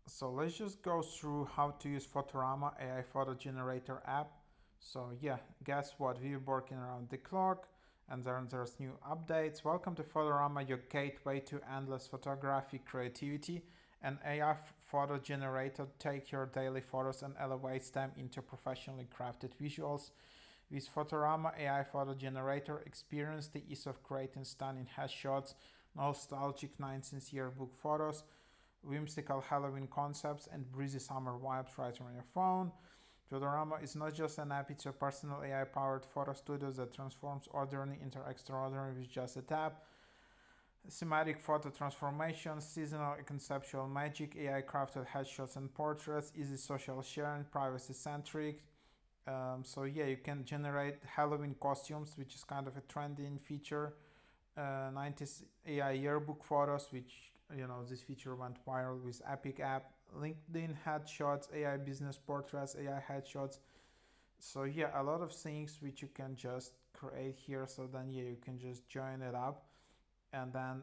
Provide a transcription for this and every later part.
So let's just go through how to use Fotorama AI photo generator app. So yeah, guess what? We're working around the clock and then there's new updates. Welcome to Fotorama, your gateway to endless photography creativity. An AI photo generator takes your daily photos and elevates them into professionally crafted visuals. With Fotorama AI photo generator, experience the ease of creating stunning headshots, nostalgic 19th yearbook photos, whimsical Halloween concepts, and breezy summer vibes right on your phone. Fotorama is not just an app, it's a personal AI powered photo studio that transforms ordinary into extraordinary with just a tap. Thematic photo transformations, seasonal and conceptual magic, AI crafted headshots and portraits, easy social sharing, privacy centric. So yeah, you can generate Halloween costumes, which is kind of a trending feature. 90s AI yearbook photos, which this feature went viral with Epic app. LinkedIn headshots, AI business portraits, AI headshots. So yeah, a lot of things which you can just create here. So then yeah, you can just join it up, and then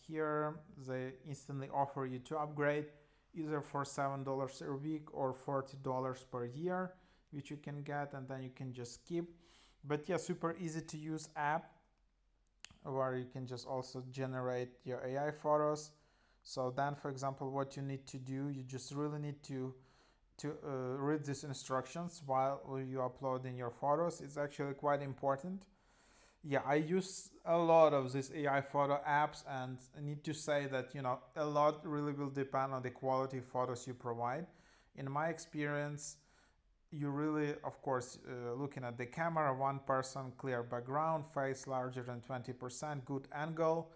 here they instantly offer you to upgrade either for $7 a week or $40 per year, which you can get, and then you can just skip. But yeah, super easy to use app where you can just also generate your AI photos. So then, for example, what you need to do, you just really need to read these instructions while you uploading your photos. It's actually quite important. Yeah, I use a lot of these AI photo apps, and I need to say that a lot really will depend on the quality of photos you provide. In my experience, you really, of course, looking at the camera, one person, clear background, face larger than 20%, good angle.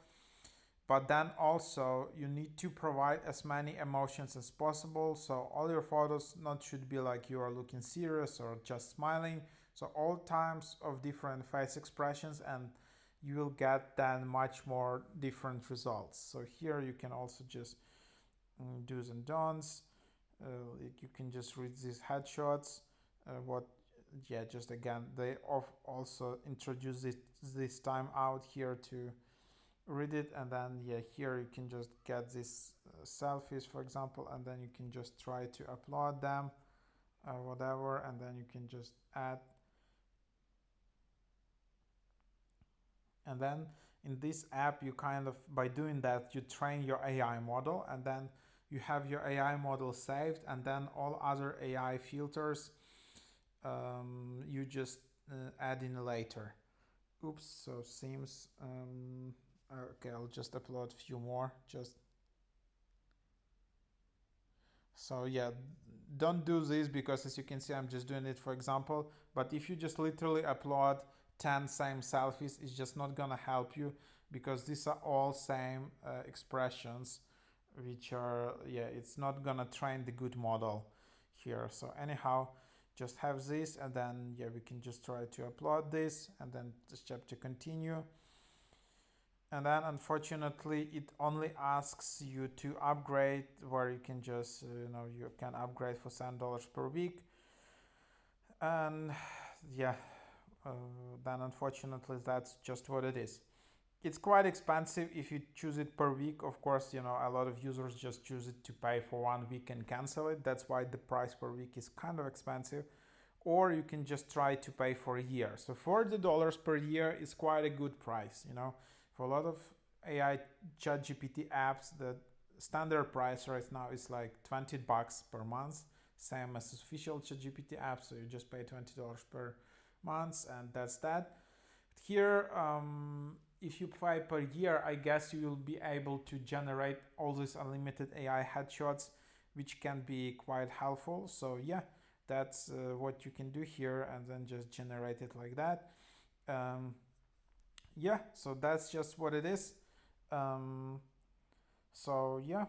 But then also you need to provide as many emotions as possible. So all your photos not should be like you are looking serious or just smiling. So all times of different face expressions, and you will get then much more different results. So here you can also just do's and don'ts. You can just read these headshots. What yeah, just again, they also introduce this time out here to read it, and then yeah, here you can just get these selfies, for example, and then you can just try to upload them, whatever, and then you can just add. And then in this app, you kind of, by doing that, you train your AI model, and then you have your AI model saved, and then all other AI filters you just add in later. Oops, so seems okay, I'll just upload a few more. Just so yeah, don't do this because as you can see, I'm just doing it for example. But if you just literally upload 10 same selfies, it's just not gonna help you because these are all same expressions, which are yeah, it's not gonna train the good model here. So anyhow, just have this, and then yeah, we can just try to upload this, and then just tap to continue. And then unfortunately it only asks you to upgrade, where you can just you can upgrade for $7 per week. And yeah, uh, then unfortunately that's just what it is. It's quite expensive if you choose it per week. Of course, a lot of users just choose it to pay for 1 week and cancel it. That's why the price per week is kind of expensive. Or you can just try to pay for a year. So $40 per year is quite a good price. For a lot of AI chat GPT apps, the standard price right now is like $20 per month, same as official chat GPT app. So you just pay $20 per month, and that's that. Here, if you pay per year, I guess you will be able to generate all these unlimited AI headshots, which can be quite helpful. So yeah, that's what you can do here, and then just generate it like that. Yeah, so that's just what it is. Um, so yeah,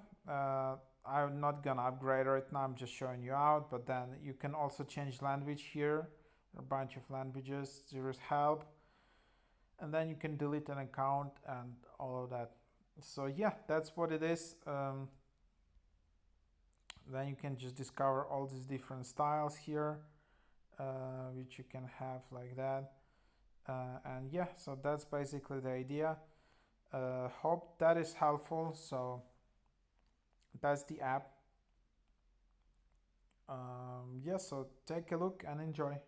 I'm not gonna upgrade right now, I'm just showing you out, but then you can also change language here, a bunch of languages, there is help, and then you can delete an account and all of that. So yeah, that's what it is. Then you can just discover all these different styles here, which you can have like that. And yeah, so that's basically the idea. Hope that is helpful. So that's the app. Yeah, so take a look and enjoy.